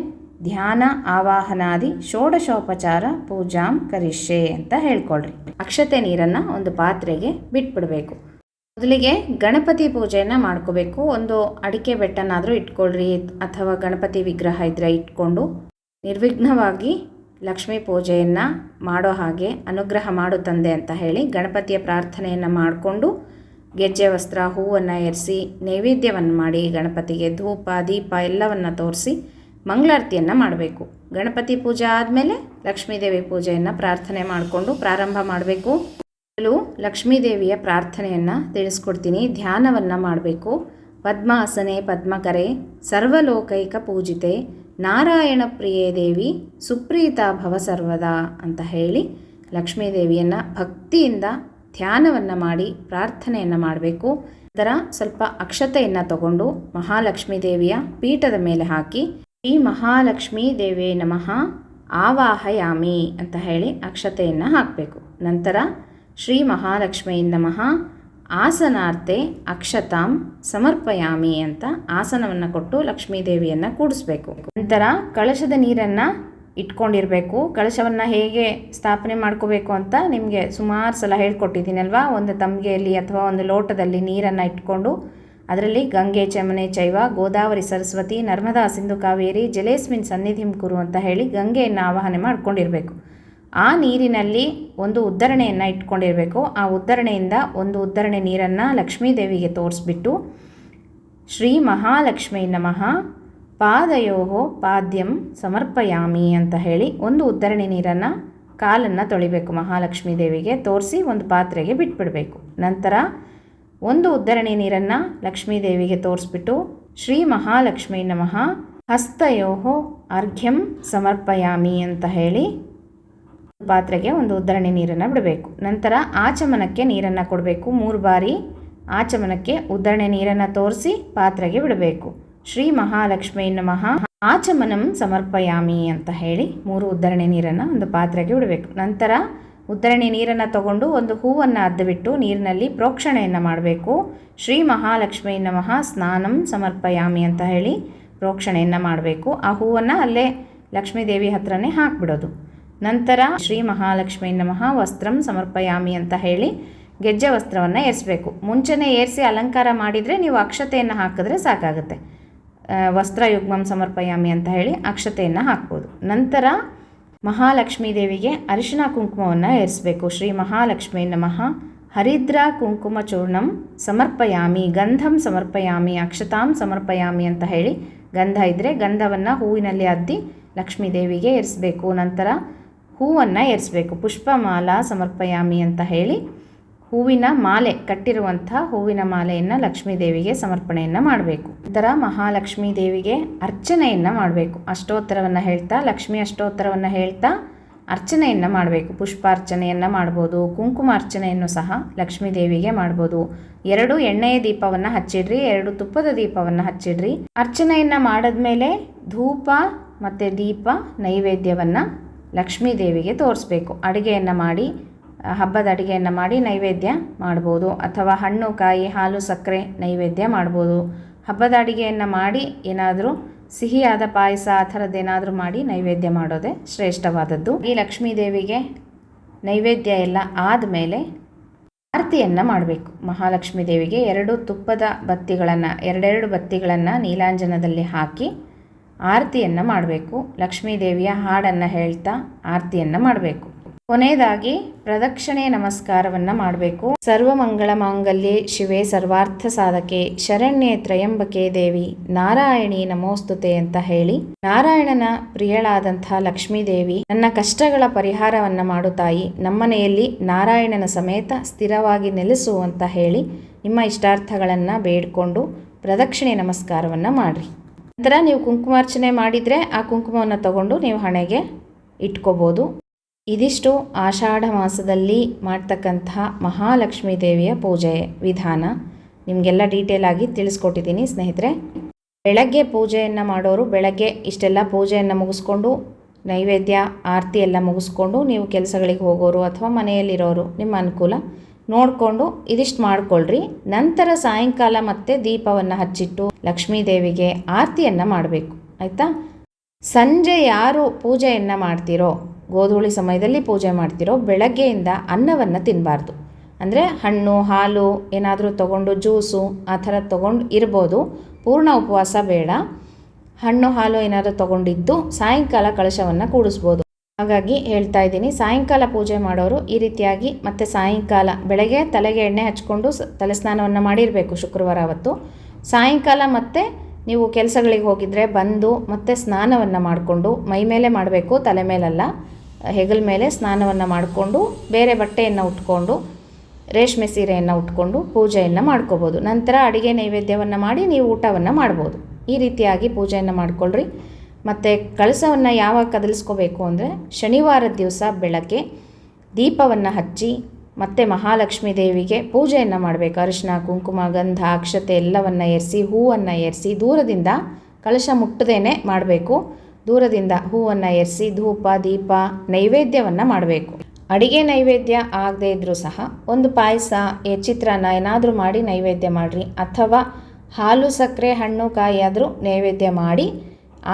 ಧ್ಯಾನ ಆವಾಹನಾದಿ ಷೋಡಶೋಪಚಾರ ಪೂಜಾಂ ಕರಿಷ್ಯೆ ಅಂತ ಹೇಳ್ಕೊಳ್ರಿ. ಅಕ್ಷತೆ ನೀರನ್ನು ಒಂದು ಪಾತ್ರೆಗೆ ಬಿಟ್ಬಿಡಬೇಕು. ಮೊದಲಿಗೆ ಗಣಪತಿ ಪೂಜೆಯನ್ನು ಮಾಡ್ಕೋಬೇಕು. ಒಂದು ಅಡಿಕೆ ಬೆಟ್ಟನಾದರೂ ಇಟ್ಕೊಳ್ರಿ, ಅಥವಾ ಗಣಪತಿ ವಿಗ್ರಹ ಇದ್ದರೆ ಇಟ್ಕೊಂಡು ನಿರ್ವಿಘ್ನವಾಗಿ ಲಕ್ಷ್ಮೀ ಪೂಜೆಯನ್ನು ಮಾಡೋ ಹಾಗೆ ಅನುಗ್ರಹ ಮಾಡು ತಂದೆ ಅಂತ ಹೇಳಿ ಗಣಪತಿಯ ಪ್ರಾರ್ಥನೆಯನ್ನು ಮಾಡಿಕೊಂಡು ಗೆಜ್ಜೆ ವಸ್ತ್ರ ಹೂವನ್ನು ಏರಿಸಿ ನೈವೇದ್ಯವನ್ನು ಮಾಡಿ ಗಣಪತಿಗೆ ಧೂಪ ದೀಪ ಎಲ್ಲವನ್ನು ತೋರಿಸಿ ಮಂಗಳಾರತಿಯನ್ನು ಮಾಡಬೇಕು. ಗಣಪತಿ ಪೂಜೆ ಆದಮೇಲೆ ಲಕ್ಷ್ಮೀದೇವಿ ಪೂಜೆಯನ್ನು ಪ್ರಾರ್ಥನೆ ಮಾಡಿಕೊಂಡು ಪ್ರಾರಂಭ ಮಾಡಬೇಕು. ಲಕ್ಷ್ಮೀದೇವಿಯ ಪ್ರಾರ್ಥನೆಯನ್ನು ತಿಳಿಸ್ಕೊಡ್ತೀನಿ. ಧ್ಯಾನವನ್ನು ಮಾಡಬೇಕು. ಪದ್ಮಾಸನೆ ಪದ್ಮಕರೆ ಸರ್ವಲೋಕೈಕ ಪೂಜಿತೆ ನಾರಾಯಣ ಪ್ರಿಯೇ ದೇವಿ ಸುಪ್ರೀತ ಭವ ಸರ್ವದಾ ಅಂತ ಹೇಳಿ ಲಕ್ಷ್ಮೀದೇವಿಯನ್ನು ಭಕ್ತಿಯಿಂದ ಧ್ಯಾನವನ್ನು ಮಾಡಿ ಪ್ರಾರ್ಥನೆಯನ್ನು ಮಾಡಬೇಕು. ನಂತರ ಸ್ವಲ್ಪ ಅಕ್ಷತೆಯನ್ನು ತಗೊಂಡು ಮಹಾಲಕ್ಷ್ಮೀ ದೇವಿಯ ಪೀಠದ ಮೇಲೆ ಹಾಕಿ ಶ್ರೀ ಮಹಾಲಕ್ಷ್ಮೀ ದೇವೇ ನಮಃ ಆವಾಹಯಾಮಿ ಅಂತ ಹೇಳಿ ಅಕ್ಷತೆಯನ್ನು ಹಾಕಬೇಕು. ನಂತರ ಶ್ರೀ ಮಹಾಲಕ್ಷ್ಮೀ ನಮಃ ಆಸನಾರ್ತೆ ಅಕ್ಷತಾಂ ಸಮರ್ಪಯಾಮಿ ಅಂತ ಆಸನವನ್ನು ಕೊಟ್ಟು ಲಕ್ಷ್ಮೀದೇವಿಯನ್ನು ಕೂಡಿಸ್ಬೇಕು. ನಂತರ ಕಳಶದ ನೀರನ್ನು ಇಟ್ಕೊಂಡಿರಬೇಕು. ಕಳಶವನ್ನು ಹೇಗೆ ಸ್ಥಾಪನೆ ಮಾಡ್ಕೋಬೇಕು ಅಂತ ನಿಮಗೆ ಸುಮಾರು ಸಲ ಹೇಳ್ಕೊಟ್ಟಿದ್ದೀನಲ್ವಾ. ಒಂದು ತಂಬಿಗೆಯಲ್ಲಿ ಅಥವಾ ಒಂದು ಲೋಟದಲ್ಲಿ ನೀರನ್ನು ಇಟ್ಕೊಂಡು ಅದರಲ್ಲಿ ಗಂಗೆ ಚಮನೆ ಚೈವ ಗೋದಾವರಿ ಸರಸ್ವತಿ ನರ್ಮದಾ ಸಿಂಧು ಕಾವೇರಿ ಜಲೇಸ್ಮಿನ್ ಸನ್ನಿಧಿಂ ಕುರು ಅಂತ ಹೇಳಿ ಗಂಗೆಯನ್ನು ಆವಾಹನೆ ಮಾಡ್ಕೊಂಡಿರಬೇಕು. ಆ ನೀರಿನಲ್ಲಿ ಒಂದು ಉದ್ಧರಣೆಯನ್ನು ಇಟ್ಕೊಂಡಿರಬೇಕು. ಆ ಉದ್ಧರಣೆಯಿಂದ ಒಂದು ಉದ್ಧರಣೆ ನೀರನ್ನು ಲಕ್ಷ್ಮೀದೇವಿಗೆ ತೋರಿಸ್ಬಿಟ್ಟು ಶ್ರೀ ಮಹಾಲಕ್ಷ್ಮೀ ನಮಃ ಪಾದಯೋ ಪಾದ್ಯಂ ಸಮರ್ಪಯಾಮಿ ಅಂತ ಹೇಳಿ ಒಂದು ಉದ್ಧರಣೆ ನೀರನ್ನು ಕಾಲನ್ನು ತೊಳಿಬೇಕು. ಮಹಾಲಕ್ಷ್ಮೀ ದೇವಿಗೆ ತೋರಿಸಿ ಒಂದು ಪಾತ್ರೆಗೆ ಬಿಟ್ಬಿಡಬೇಕು. ನಂತರ ಒಂದು ಉದ್ಧರಣೆ ನೀರನ್ನು ಲಕ್ಷ್ಮೀದೇವಿಗೆ ತೋರಿಸ್ಬಿಟ್ಟು ಶ್ರೀ ಮಹಾಲಕ್ಷ್ಮೀ ನಮಃ ಹಸ್ತಯೋ ಅರ್ಘ್ಯಂ ಸಮರ್ಪಯಾಮಿ ಅಂತ ಹೇಳಿ ಪಾತ್ರೆಗೆ ಒಂದು ಉದ್ಧರಣೆ ನೀರನ್ನು ಬಿಡಬೇಕು. ನಂತರ ಆಚಮನಕ್ಕೆ ನೀರನ್ನು ಕೊಡಬೇಕು. 3 ಬಾರಿ ಆಚಮನಕ್ಕೆ ಉದ್ಧರಣೆ ನೀರನ್ನು ತೋರಿಸಿ ಪಾತ್ರೆಗೆ ಬಿಡಬೇಕು. ಶ್ರೀ ಮಹಾಲಕ್ಷ್ಮೀ ನಮಃ ಆಚಮನಂ ಸಮರ್ಪಯಾಮಿ ಅಂತ ಹೇಳಿ 3 ಉದ್ಧರಣೆ ನೀರನ್ನು ಒಂದು ಪಾತ್ರೆಗೆ ಬಿಡಬೇಕು. ನಂತರ ಉದ್ಧರಣೆ ನೀರನ್ನು ತಗೊಂಡು ಒಂದು ಹೂವನ್ನು ಅದ್ದುಬಿಟ್ಟು ನೀರಿನಲ್ಲಿ ಪ್ರೋಕ್ಷಣೆಯನ್ನು ಮಾಡಬೇಕು. ಶ್ರೀ ಮಹಾಲಕ್ಷ್ಮೀ ನಮಃ ಸ್ನಾನಂ ಸಮರ್ಪಯಾಮಿ ಅಂತ ಹೇಳಿ ಪ್ರೋಕ್ಷಣೆಯನ್ನು ಮಾಡಬೇಕು. ಆ ಹೂವನ್ನು ಅಲ್ಲೇ ಲಕ್ಷ್ಮೀದೇವಿ ಹತ್ರನೇ ಹಾಕಿಬಿಡೋದು. ನಂತರ ಶ್ರೀ ಮಹಾಲಕ್ಷ್ಮೀ ನಮಃ ವಸ್ತ್ರಂ ಸಮರ್ಪಯಾಮಿ ಅಂತ ಹೇಳಿ ಗೆಜ್ಜೆ ವಸ್ತ್ರವನ್ನು ಏರಿಸಬೇಕು. ಮುಂಚೆನೇ ಏರಿಸಿ ಅಲಂಕಾರ ಮಾಡಿದರೆ ನೀವು ಅಕ್ಷತೆಯನ್ನು ಹಾಕಿದ್ರೆ ಸಾಕಾಗುತ್ತೆ. ವಸ್ತ್ರಯುಗ್ಮಂ ಸಮರ್ಪಯಾಮಿ ಅಂತ ಹೇಳಿ ಅಕ್ಷತೆಯನ್ನು ಹಾಕ್ಬೋದು. ನಂತರ ಮಹಾಲಕ್ಷ್ಮೀ ದೇವಿಗೆ ಅರಿಶಿನ ಕುಂಕುಮವನ್ನು ಏರಿಸಬೇಕು. ಶ್ರೀ ಮಹಾಲಕ್ಷ್ಮೀ ನಮಃ ಹರಿದ್ರ ಕುಂಕುಮ ಚೂರ್ಣಂ ಸಮರ್ಪಯಾಮಿ ಗಂಧಂ ಸಮರ್ಪಯಾಮಿ ಅಕ್ಷತಾಂ ಸಮರ್ಪಯಾಮಿ ಅಂತ ಹೇಳಿ ಗಂಧ ಇದ್ದರೆ ಗಂಧವನ್ನು ಹೂವಿನಲ್ಲಿ ಅದ್ದಿ ಲಕ್ಷ್ಮೀ ದೇವಿಗೆ ಏರಿಸಬೇಕು. ನಂತರ ಹೂವನ್ನು ಏರಿಸಬೇಕು. ಪುಷ್ಪಮಾಲಾ ಸಮರ್ಪಯಾಮಿ ಅಂತ ಹೇಳಿ ಹೂವಿನ ಮಾಲೆ ಕಟ್ಟಿರುವಂಥ ಹೂವಿನ ಮಾಲೆಯನ್ನು ಲಕ್ಷ್ಮೀ ದೇವಿಗೆ ಸಮರ್ಪಣೆಯನ್ನು ಮಾಡಬೇಕು. ನಂತರ ಮಹಾಲಕ್ಷ್ಮೀ ದೇವಿಗೆ ಅರ್ಚನೆಯನ್ನು ಮಾಡಬೇಕು. ಅಷ್ಟೋತ್ತರವನ್ನು ಹೇಳ್ತಾ ಲಕ್ಷ್ಮೀ ಅಷ್ಟೋತ್ತರವನ್ನು ಹೇಳ್ತಾ ಅರ್ಚನೆಯನ್ನು ಮಾಡಬೇಕು. ಪುಷ್ಪಾರ್ಚನೆಯನ್ನು ಮಾಡ್ಬೋದು, ಕುಂಕುಮ ಅರ್ಚನೆಯನ್ನು ಸಹ ಲಕ್ಷ್ಮೀ ದೇವಿಗೆ ಮಾಡ್ಬೋದು. 2 ಎಣ್ಣೆಯ ದೀಪವನ್ನು ಹಚ್ಚಿಡ್ರಿ, 2 ತುಪ್ಪದ ದೀಪವನ್ನು ಹಚ್ಚಿಡ್ರಿ. ಅರ್ಚನೆಯನ್ನು ಮಾಡಿದ್ಮೇಲೆ ಧೂಪ ಮತ್ತು ದೀಪ ನೈವೇದ್ಯವನ್ನು ಲಕ್ಷ್ಮೀ ದೇವಿಗೆ ತೋರಿಸ್ಬೇಕು. ಅಡುಗೆಯನ್ನು ಮಾಡಿ ಹಬ್ಬದ ಅಡುಗೆಯನ್ನು ಮಾಡಿ ನೈವೇದ್ಯ ಮಾಡ್ಬೋದು, ಅಥವಾ ಹಣ್ಣು ಕಾಯಿ ಹಾಲು ಸಕ್ಕರೆ ನೈವೇದ್ಯ ಮಾಡ್ಬೋದು. ಹಬ್ಬದ ಅಡುಗೆಯನ್ನು ಮಾಡಿ ಏನಾದರೂ ಸಿಹಿಯಾದ ಪಾಯಸ ಆ ಥರದ್ದೇನಾದರೂ ಮಾಡಿ ನೈವೇದ್ಯ ಮಾಡೋದೇ ಶ್ರೇಷ್ಠವಾದದ್ದು. ಈ ಲಕ್ಷ್ಮೀ ದೇವಿಗೆ ನೈವೇದ್ಯ ಎಲ್ಲ ಆದಮೇಲೆ ಆರತಿಯನ್ನು ಮಾಡಬೇಕು. ಮಹಾಲಕ್ಷ್ಮೀ ದೇವಿಗೆ 2 ತುಪ್ಪದ ಬತ್ತಿಗಳನ್ನು ಎರಡೆರಡು ಬತ್ತಿಗಳನ್ನು ನೀಲಾಂಜನದಲ್ಲಿ ಹಾಕಿ ಆರತಿಯನ್ನು ಮಾಡಬೇಕು. ಲಕ್ಷ್ಮೀ ದೇವಿಯ ಹಾಡನ್ನು ಹೇಳ್ತಾ ಆರತಿಯನ್ನು ಮಾಡಬೇಕು. ಕೊನೆಯದಾಗಿ ಪ್ರದಕ್ಷಿಣೆ ನಮಸ್ಕಾರವನ್ನು ಮಾಡಬೇಕು. ಸರ್ವಮಂಗಳ ಮಾಂಗಲ್ಯೆ ಶಿವೆ ಸರ್ವಾರ್ಥ ಸಾಧಕೆ ಶರಣ್ಯೆ ತ್ರಯಂಬಕೆ ದೇವಿ ನಾರಾಯಣಿ ನಮೋಸ್ತುತೆ ಅಂತ ಹೇಳಿ, ನಾರಾಯಣನ ಪ್ರಿಯಳಾದಂಥ ಲಕ್ಷ್ಮೀ ದೇವಿ ನನ್ನ ಕಷ್ಟಗಳ ಪರಿಹಾರವನ್ನು ಮಾಡು ತಾಯಿ, ನಮ್ಮನೆಯಲ್ಲಿ ನಾರಾಯಣನ ಸಮೇತ ಸ್ಥಿರವಾಗಿ ನೆಲೆಸು ಅಂತ ಹೇಳಿ ನಿಮ್ಮ ಇಷ್ಟಾರ್ಥಗಳನ್ನು ಬೇಡಿಕೊಂಡು ಪ್ರದಕ್ಷಿಣೆ ನಮಸ್ಕಾರವನ್ನು ಮಾಡಿರಿ. ನಂತರ ನೀವು ಕುಂಕುಮಾರ್ಚನೆ ಮಾಡಿದರೆ ಆ ಕುಂಕುಮವನ್ನು ತಗೊಂಡು ನೀವು ಹಣೆಗೆ ಇಟ್ಕೋಬೋದು. ಇದಿಷ್ಟು ಆಷಾಢ ಮಾಸದಲ್ಲಿ ಮಾಡ್ತಕ್ಕಂತಹ ಮಹಾಲಕ್ಷ್ಮೀ ದೇವಿಯ ಪೂಜೆ ವಿಧಾನ ನಿಮಗೆಲ್ಲ ಡೀಟೇಲ್ ಆಗಿ ತಿಳಿಸ್ಕೊಟ್ಟಿದ್ದೀನಿ ಸ್ನೇಹಿತರೆ. ಬೆಳಗ್ಗೆ ಪೂಜೆಯನ್ನು ಮಾಡೋರು ಬೆಳಗ್ಗೆ ಇಷ್ಟೆಲ್ಲ ಪೂಜೆಯನ್ನು ಮುಗಿಸ್ಕೊಂಡು ನೈವೇದ್ಯ ಆರತಿ ಎಲ್ಲ ಮುಗಿಸ್ಕೊಂಡು ನೀವು ಕೆಲಸಗಳಿಗೆ ಹೋಗೋರು ಅಥವಾ ಮನೆಯಲ್ಲಿರೋರು ನಿಮ್ಮ ಅನುಕೂಲ ನೋಡಿಕೊಂಡು ಇದಿಷ್ಟು ಮಾಡ್ಕೊಳ್ರಿ. ನಂತರ ಸಾಯಂಕಾಲ ಮತ್ತೆ ದೀಪವನ್ನು ಹಚ್ಚಿಟ್ಟು ಲಕ್ಷ್ಮೀ ದೇವಿಗೆ ಆರತಿಯನ್ನು ಮಾಡಬೇಕು. ಆಯಿತಾ? ಸಂಜೆ ಯಾರು ಪೂಜೆಯನ್ನು ಮಾಡ್ತೀರೋ, ಗೋಧೂಳಿ ಸಮಯದಲ್ಲಿ ಪೂಜೆ ಮಾಡ್ತಿರೋ, ಬೆಳಗ್ಗೆಯಿಂದ ಅನ್ನವನ್ನು ತಿನ್ನಬಾರ್ದು. ಅಂದರೆ ಹಣ್ಣು ಹಾಲು ಏನಾದರೂ ತೊಗೊಂಡು ಜ್ಯೂಸು ಆ ಥರ ತೊಗೊಂಡು ಇರ್ಬೋದು, ಪೂರ್ಣ ಉಪವಾಸ ಬೇಡ. ಹಣ್ಣು ಹಾಲು ಏನಾದರೂ ತೊಗೊಂಡಿದ್ದು ಸಾಯಂಕಾಲ ಕಳಶವನ್ನು ಕೂಡಿಸ್ಬೋದು. ಹಾಗಾಗಿ ಹೇಳ್ತಾ ಇದ್ದೀನಿ, ಸಾಯಂಕಾಲ ಪೂಜೆ ಮಾಡೋರು ಈ ರೀತಿಯಾಗಿ ಮತ್ತು ಸಾಯಂಕಾಲ ಬೆಳಗ್ಗೆ ತಲೆಗೆ ಎಣ್ಣೆ ಹಚ್ಕೊಂಡು ತಲೆ ಸ್ನಾನವನ್ನು ಮಾಡಿರಬೇಕು ಶುಕ್ರವಾರ ಅವತ್ತು. ಸಾಯಂಕಾಲ ಮತ್ತೆ ನೀವು ಕೆಲಸಗಳಿಗೆ ಹೋಗಿದ್ರೆ ಬಂದು ಮತ್ತೆ ಸ್ನಾನವನ್ನು ಮಾಡಿಕೊಂಡು ಮೈ ಮೇಲೆ ಮಾಡಬೇಕು, ತಲೆ ಮೇಲಲ್ಲ, ಹೆಗಲ ಮೇಲೆ ಸ್ನಾನವನ್ನು ಮಾಡಿಕೊಂಡು ಬೇರೆ ಬಟ್ಟೆಯನ್ನು ಉಟ್ಕೊಂಡು ರೇಷ್ಮೆ ಸೀರೆಯನ್ನು ಉಟ್ಕೊಂಡು ಪೂಜೆಯನ್ನು ಮಾಡ್ಕೋಬೋದು. ನಂತರ ಅಡುಗೆ ನೈವೇದ್ಯವನ್ನು ಮಾಡಿ ನೀವು ಊಟವನ್ನು ಮಾಡ್ಬೋದು. ಈ ರೀತಿಯಾಗಿ ಪೂಜೆಯನ್ನು ಮಾಡಿಕೊಳ್ಳ್ರಿ. ಮತ್ತು ಕಳಸವನ್ನು ಯಾವಾಗ ಕದಲಿಸ್ಕೋಬೇಕು ಅಂದರೆ ಶನಿವಾರದ ದಿವಸ ಬೆಳಗ್ಗೆ ದೀಪವನ್ನು ಹಚ್ಚಿ ಮತ್ತು ಮಹಾಲಕ್ಷ್ಮೀ ದೇವಿಗೆ ಪೂಜೆಯನ್ನು ಮಾಡಬೇಕು. ಅರಿಶಿನ ಕುಂಕುಮ ಗಂಧ ಅಕ್ಷತೆ ಎಲ್ಲವನ್ನು ಏರಿಸಿ ಹೂವನ್ನು ಏರಿಸಿ ದೂರದಿಂದ ಕಳಶ ಮುಟ್ಟದೇನೆ ಮಾಡಬೇಕು. ದೂರದಿಂದ ಹೂವನ್ನು ಏರಿಸಿ ಧೂಪ ದೀಪ ನೈವೇದ್ಯವನ್ನು ಮಾಡಬೇಕು. ಅಡಿಗೆ ನೈವೇದ್ಯ ಆಗದೇ ಇದ್ದರೂ ಸಹ ಒಂದು ಪಾಯಸ ಚಿತ್ರಾನ್ನ ಏನಾದರೂ ಮಾಡಿ ನೈವೇದ್ಯ ಮಾಡಿರಿ, ಅಥವಾ ಹಾಲು ಸಕ್ಕರೆ ಹಣ್ಣು ಕಾಯಿ ಆದರೂ ನೈವೇದ್ಯ ಮಾಡಿ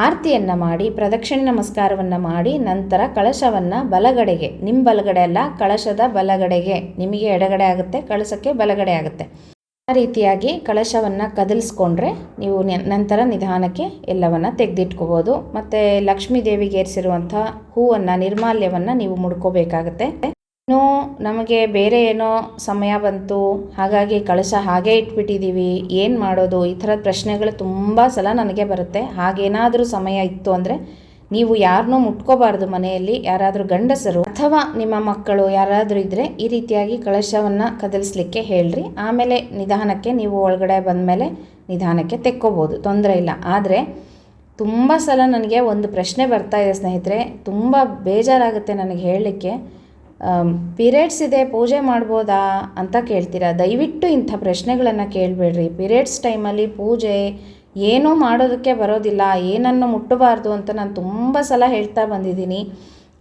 ಆರತಿಯನ್ನು ಮಾಡಿ ಪ್ರದಕ್ಷಿಣೆ ನಮಸ್ಕಾರವನ್ನು ಮಾಡಿ ನಂತರ ಕಳಶವನ್ನು ಬಲಗಡೆಗೆ, ನಿಮ್ಮ ಬಲಗಡೆ ಅಲ್ಲ ಕಳಶದ ಬಲಗಡೆಗೆ, ನಿಮಗೆ ಎಡಗಡೆ ಆಗುತ್ತೆ ಕಳಶಕ್ಕೆ ಬಲಗಡೆ ಆಗುತ್ತೆ, ಆ ರೀತಿಯಾಗಿ ಕಳಶವನ್ನು ಕದಲಿಸ್ಕೊಂಡ್ರೆ ನೀವು ನಂತರ ನಿಧಾನಕ್ಕೆ ಎಲ್ಲವನ್ನು ತೆಗೆದಿಟ್ಕೋಬೋದು. ಮತ್ತು ಲಕ್ಷ್ಮೀ ದೇವಿಗೆ ಏರಿಸಿರುವಂಥ ಹೂವನ್ನು ನಿರ್ಮಾಲ್ಯವನ್ನು ನೀವು ಮುಡ್ಕೋಬೇಕಾಗತ್ತೆ. ಇನ್ನು ನಮಗೆ ಬೇರೆ ಏನೋ ಸಮಯ ಬಂತು ಹಾಗಾಗಿ ಕಳಶ ಹಾಗೇ ಇಟ್ಬಿಟ್ಟಿದ್ದೀವಿ, ಏನು ಮಾಡೋದು, ಈ ಥರದ ಪ್ರಶ್ನೆಗಳು ತುಂಬ ಸಲ ನನಗೆ ಬರುತ್ತೆ. ಹಾಗೇನಾದರೂ ಸಮಯ ಇತ್ತು ಅಂದರೆ ನೀವು ಯಾರನ್ನೂ ಮುಟ್ಕೋಬಾರ್ದು. ಮನೆಯಲ್ಲಿ ಯಾರಾದರೂ ಗಂಡಸರು ಅಥವಾ ನಿಮ್ಮ ಮಕ್ಕಳು ಯಾರಾದರೂ ಇದ್ದರೆ ಈ ರೀತಿಯಾಗಿ ಕಳಶವನ್ನು ಕದಲಿಸ್ಲಿಕ್ಕೆ ಹೇಳ್ರಿ. ಆಮೇಲೆ ನಿಧಾನಕ್ಕೆ ನೀವು ಒಳಗಡೆ ಬಂದಮೇಲೆ ನಿಧಾನಕ್ಕೆ ತೆಕ್ಕೋಬೋದು, ತೊಂದರೆ ಇಲ್ಲ. ಆದರೆ ತುಂಬ ಸಲ ನನಗೆ ಒಂದು ಪ್ರಶ್ನೆ ಬರ್ತಾ ಇದೆ ಸ್ನೇಹಿತರೆ, ತುಂಬ ಬೇಜಾರಾಗುತ್ತೆ ನನಗೆ ಹೇಳಲಿಕ್ಕೆ. ಪೀರಿಯಡ್ಸ್ ಇದೆ ಪೂಜೆ ಮಾಡ್ಬೋದಾ ಅಂತ ಕೇಳ್ತೀರಾ. ದಯವಿಟ್ಟು ಇಂಥ ಪ್ರಶ್ನೆಗಳನ್ನು ಕೇಳಬೇಡ್ರಿ. ಪೀರಿಯಡ್ಸ್ ಟೈಮಲ್ಲಿ ಪೂಜೆ ಏನೂ ಮಾಡೋದಕ್ಕೆ ಬರೋದಿಲ್ಲ, ಏನನ್ನು ಮುಟ್ಟಬಾರ್ದು ಅಂತ ನಾನು ತುಂಬ ಸಲ ಹೇಳ್ತಾ ಬಂದಿದ್ದೀನಿ.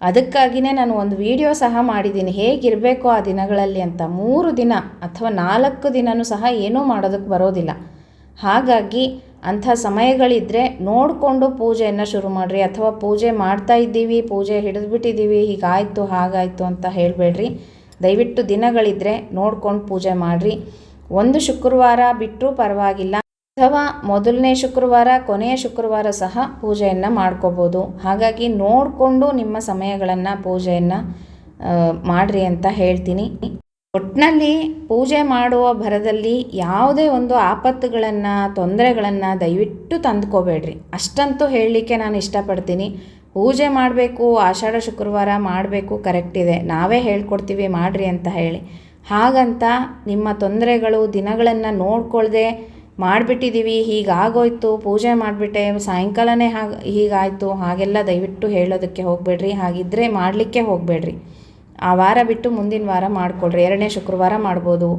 ಅದಕ್ಕಾಗಿಯೇ ನಾನು ಒಂದು ವಿಡಿಯೋ ಸಹ ಮಾಡಿದ್ದೀನಿ ಹೇಗಿರಬೇಕು ಆ ದಿನಗಳಲ್ಲಿ ಅಂತ. 3 ದಿನ ಅಥವಾ 4 ದಿನವೂ ಸಹ ಏನೂ ಮಾಡೋದಕ್ಕೆ ಬರೋದಿಲ್ಲ. ಹಾಗಾಗಿ ಅಂಥ ಸಮಯಗಳಿದ್ದರೆ ನೋಡಿಕೊಂಡು ಪೂಜೆಯನ್ನು ಶುರು ಮಾಡಿರಿ. ಅಥವಾ ಪೂಜೆ ಮಾಡ್ತಾ ಇದ್ದೀವಿ, ಪೂಜೆ ಹಿಡಿದ್ಬಿಟ್ಟಿದ್ದೀವಿ, ಹೀಗಾಯಿತು ಹಾಗಾಯಿತು ಅಂತ ಹೇಳಬೇಡ್ರಿ. ದಯವಿಟ್ಟು ದಿನಗಳಿದ್ದರೆ ನೋಡ್ಕೊಂಡು ಪೂಜೆ ಮಾಡಿರಿ. ಒಂದು ಶುಕ್ರವಾರ ಬಿಟ್ಟರೂ ಪರವಾಗಿಲ್ಲ, ಅಥವಾ ಮೊದಲನೇ ಶುಕ್ರವಾರ ಕೊನೆಯ ಶುಕ್ರವಾರ ಸಹ ಪೂಜೆಯನ್ನು ಮಾಡ್ಕೋಬೋದು. ಹಾಗಾಗಿ ನೋಡಿಕೊಂಡು ನಿಮ್ಮ ಸಮಯಗಳನ್ನು ಪೂಜೆಯನ್ನು ಮಾಡಿರಿ ಅಂತ ಹೇಳ್ತೀನಿ. ಒಟ್ಟಿನಲ್ಲಿ ಪೂಜೆ ಮಾಡುವ ಭರದಲ್ಲಿ ಯಾವುದೇ ಒಂದು ಆಪತ್ತುಗಳನ್ನು ತೊಂದರೆಗಳನ್ನು ದಯವಿಟ್ಟು ತಂದುಕೋಬೇಡ್ರಿ. ಅಷ್ಟಂತೂ ಹೇಳಲಿಕ್ಕೆ ನಾನು ಇಷ್ಟಪಡ್ತೀನಿ. ಪೂಜೆ ಮಾಡಬೇಕು, ಆಷಾಢ ಶುಕ್ರವಾರ ಮಾಡಬೇಕು, ಕರೆಕ್ಟ್ ಇದೆ, ನಾವೇ ಹೇಳ್ಕೊಡ್ತೀವಿ ಮಾಡಿರಿ ಅಂತ ಹೇಳಿ. ಹಾಗಂತ ನಿಮ್ಮ ತೊಂದರೆಗಳು ದಿನಗಳನ್ನು ನೋಡ್ಕೊಳ್ದೆ ಮಾಡಿಬಿಟ್ಟಿದ್ದೀವಿ, ಹೀಗಾಗೋಯ್ತು, ಪೂಜೆ ಮಾಡಿಬಿಟ್ಟೆ ಸಾಯಂಕಾಲನೇ ಹೀಗಾಯಿತು, ಹಾಗೆಲ್ಲ ದಯವಿಟ್ಟು ಹೇಳೋದಕ್ಕೆ ಹೋಗಬೇಡ್ರಿ. ಹಾಗಿದ್ದರೆ ಮಾಡಲಿಕ್ಕೆ ಹೋಗಬೇಡ್ರಿ. ಆ ವಾರ ಬಿಟ್ಟು ಮುಂದಿನ ವಾರ ಮಾಡಿಕೊಡ್ರಿ. 2ನೇ ಶುಕ್ರವಾರ ಮಾಡ್ಬೋದು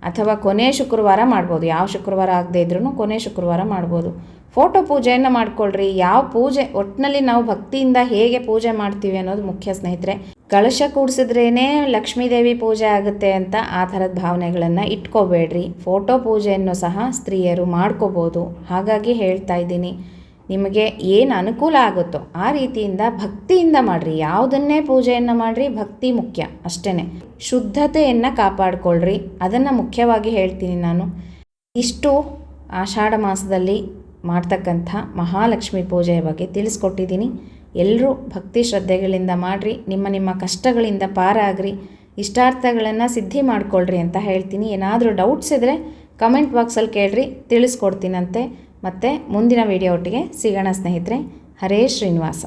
ಅಥವಾ ಕೊನೆ ಶುಕ್ರವಾರ ಮಾಡ್ಬೋದು. ಯಾವ ಶುಕ್ರವಾರ ಆಗದೆ ಇದ್ರೂ ಕೊನೆ ಶುಕ್ರವಾರ ಮಾಡ್ಬೋದು. ಫೋಟೋ ಪೂಜೆಯನ್ನು ಮಾಡ್ಕೊಳ್ರಿ. ಯಾವ ಪೂಜೆ ಒಟ್ಟಿನಲ್ಲಿ ನಾವು ಭಕ್ತಿಯಿಂದ ಹೇಗೆ ಪೂಜೆ ಮಾಡ್ತೀವಿ ಅನ್ನೋದು ಮುಖ್ಯ ಸ್ನೇಹಿತರೆ. ಕಳಶ ಕೂಡಿಸಿದ್ರೇ ಲಕ್ಷ್ಮೀದೇವಿ ಪೂಜೆ ಆಗುತ್ತೆ ಅಂತ ಆ ಥರದ ಭಾವನೆಗಳನ್ನು ಇಟ್ಕೋಬೇಡ್ರಿ. ಫೋಟೋ ಪೂಜೆಯನ್ನು ಸಹ ಸ್ತ್ರೀಯರು ಮಾಡ್ಕೋಬೋದು. ಹಾಗಾಗಿ ಹೇಳ್ತಾ ಇದ್ದೀನಿ, ನಿಮಗೆ ಏನು ಅನುಕೂಲ ಆಗುತ್ತೋ ಆ ರೀತಿಯಿಂದ ಭಕ್ತಿಯಿಂದ ಮಾಡಿರಿ. ಯಾವುದನ್ನೇ ಪೂಜೆಯನ್ನು ಮಾಡಿರಿ, ಭಕ್ತಿ ಮುಖ್ಯ ಅಷ್ಟೇ. ಶುದ್ಧತೆಯನ್ನು ಕಾಪಾಡಿಕೊಳ್ಳ್ರಿ, ಅದನ್ನು ಮುಖ್ಯವಾಗಿ ಹೇಳ್ತೀನಿ ನಾನು. ಇಷ್ಟು ಆಷಾಢ ಮಾಸದಲ್ಲಿ ಮಾಡ್ತಕ್ಕಂಥ ಮಹಾಲಕ್ಷ್ಮಿ ಪೂಜೆಯ ಬಗ್ಗೆ ತಿಳಿಸ್ಕೊಟ್ಟಿದ್ದೀನಿ. ಎಲ್ಲರೂ ಭಕ್ತಿ ಶ್ರದ್ಧೆಗಳಿಂದ ಮಾಡಿರಿ, ನಿಮ್ಮ ಕಷ್ಟಗಳಿಂದ ಪಾರಾಗ್ರಿ, ಇಷ್ಟಾರ್ಥಗಳನ್ನು ಸಿದ್ಧಿ ಮಾಡಿಕೊಳ್ಳ್ರಿ ಅಂತ ಹೇಳ್ತೀನಿ. ಏನಾದರೂ ಡೌಟ್ಸ್ ಇದ್ದರೆ ಕಮೆಂಟ್ ಬಾಕ್ಸಲ್ಲಿ ಕೇಳ್ರಿ, ತಿಳಿಸ್ಕೊಡ್ತೀನಂತೆ. ಮತ್ತು ಮುಂದಿನ ವಿಡಿಯೋ ಒಟ್ಟಿಗೆ ಸಿಗೋಣ ಸ್ನೇಹಿತರೆ. ಹರೇ ಶ್ರೀನಿವಾಸ.